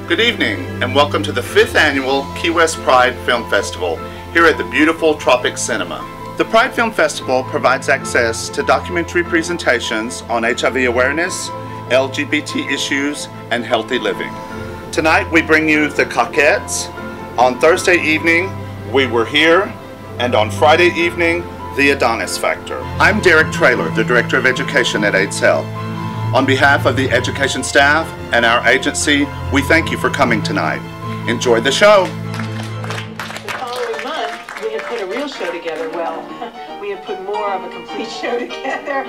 Good evening and welcome to the 5th Annual Key West Pride Film Festival here at the beautiful Tropic Cinema. The Pride Film Festival provides access to documentary presentations on HIV awareness, LGBT issues, and healthy living. Tonight we bring you The Coquettes, on Thursday evening We Were Here, and on Friday evening The Adonis Factor. I'm Derek Traylor, the Director of Education at AIDS Help. On behalf of the education staff and our agency, we thank you for coming tonight. Enjoy the show. The following month, we had put a real show together. Well, we had put more of a complete show together,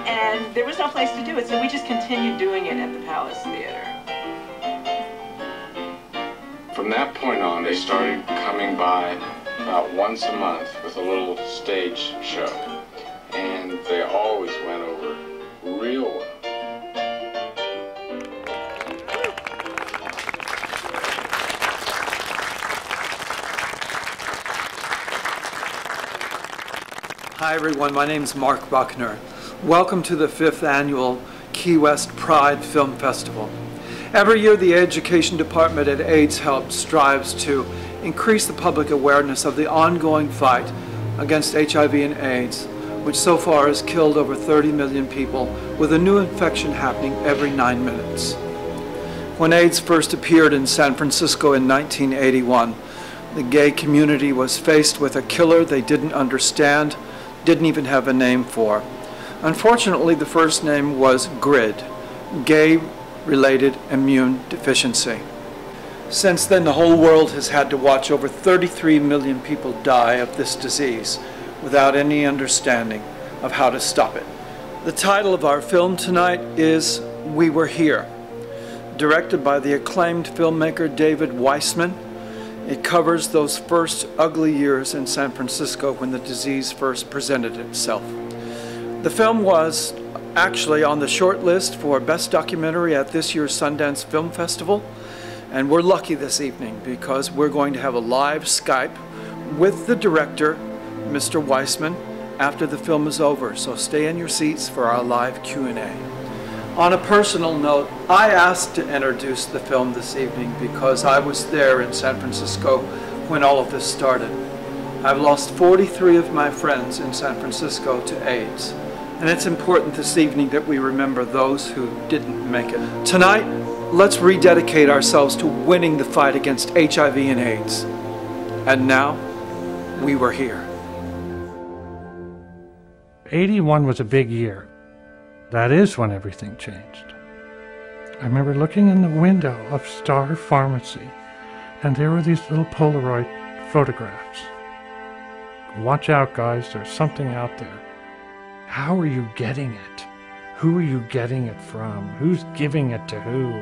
and there was no place to do it, so we just continued doing it at the Palace Theater. From that point on, they started coming by about once a month with a little stage show, and they always went over real well. Hi everyone, my name is Mark Buckner. Welcome to the 5th Annual Key West Pride Film Festival. Every year the Education Department at AIDS Help strives to increase the public awareness of the ongoing fight against HIV and AIDS, which so far has killed over 30 million people, with a new infection happening every 9 minutes. When AIDS first appeared in San Francisco in 1981, the gay community was faced with a killer they didn't understand, didn't even have a name for. Unfortunately, the first name was GRID, Gay-Related Immune Deficiency. Since then, the whole world has had to watch over 33 million people die of this disease without any understanding of how to stop it. The title of our film tonight is We Were Here. Directed by the acclaimed filmmaker David Weissman, it covers those first ugly years in San Francisco when the disease first presented itself. The film was actually on the short list for Best Documentary at this year's Sundance Film Festival, and we're lucky this evening because we're going to have a live Skype with the director, Mr. Weissman, after the film is over, so stay in your seats for our live Q&A. On a personal note, I asked to introduce the film this evening because I was there in San Francisco when all of this started. I've lost 43 of my friends in San Francisco to AIDS, and it's important this evening that we remember those who didn't make it. Tonight, let's rededicate ourselves to winning the fight against HIV and AIDS. And now, we were here. 81 was a big year. That is when everything changed. I remember looking in the window of Star Pharmacy, and there were these little Polaroid photographs. Watch out, guys, there's something out there. How are you getting it? Who are you getting it from? Who's giving it to who?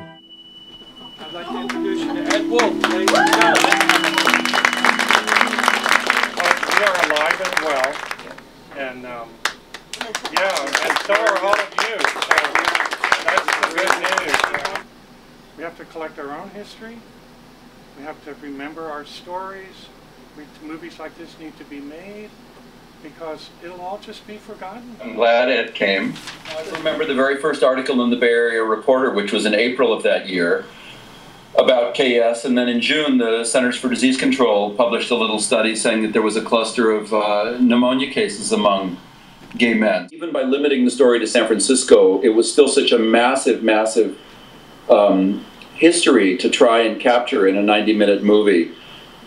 I'd like to introduce you to Ed Wolf, ladies and gentlemen. We are alive and well, and and so are all of you. So that's the good news. We have to collect our own history. We have to remember our stories. Movies like this need to be made because it'll all just be forgotten. I'm glad Ed came. I remember the very first article in the Bay Area Reporter, which was in April of that year, about KS, and then in June the Centers for Disease Control published a little study saying that there was a cluster of pneumonia cases among gay men. Even by limiting the story to San Francisco, it was still such a massive, massive history to try and capture in a 90-minute movie.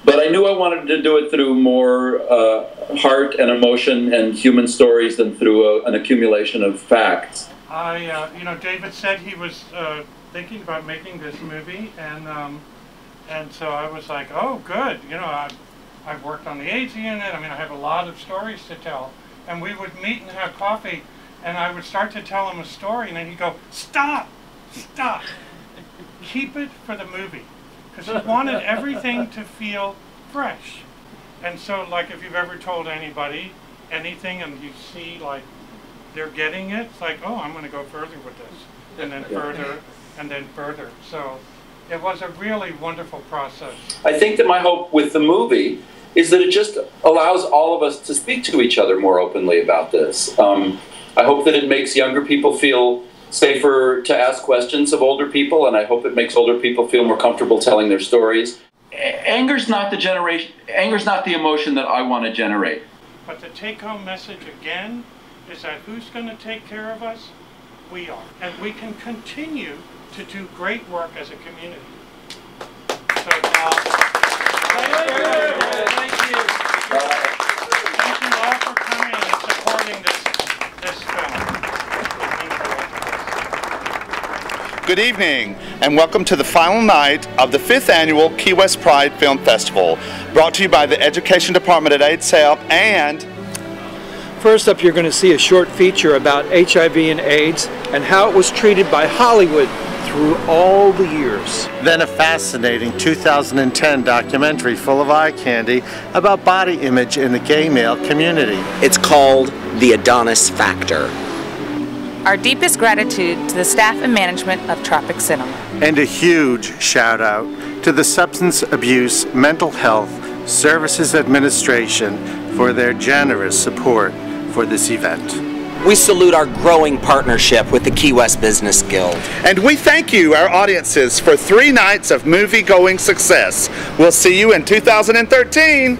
But I knew I wanted to do it through more heart and emotion and human stories than through an accumulation of facts. David said he was thinking about making this movie, and so I was like, oh, good. I've worked on the AIDS unit. I mean, I have a lot of stories to tell. And we would meet and have coffee, and I would start to tell him a story, and then he'd go, stop, stop. Keep it for the movie. Because he wanted everything to feel fresh. And so, like, if you've ever told anybody anything and you see, like, they're getting it, it's like, oh, I'm going to go further with this. And then further, and then further. So it was a really wonderful process. I think that my hope with the movie is that it just allows all of us to speak to each other more openly about this. I hope that it makes younger people feel safer to ask questions of older people, and I hope it makes older people feel more comfortable telling their stories. Anger's not the emotion that I want to generate. But the take-home message again is that who's going to take care of us? We are. And we can continue to do great work as a community. So now, thank you. Thank you all for coming and supporting this film. Good evening, and welcome to the final night of the 5th Annual Key West Pride Film Festival, brought to you by the Education Department at AIDS Help and... First up, you're going to see a short feature about HIV and AIDS and how it was treated by Hollywood through all the years. Then a fascinating 2010 documentary full of eye candy about body image in the gay male community. It's called The Adonis Factor. Our deepest gratitude to the staff and management of Tropic Cinema. And a huge shout out to the Substance Abuse Mental Health Services Administration for their generous support for this event. We salute our growing partnership with the Key West Business Guild. And we thank you, our audiences, for 3 nights of movie-going success. We'll see you in 2013.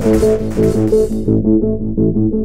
Thank you.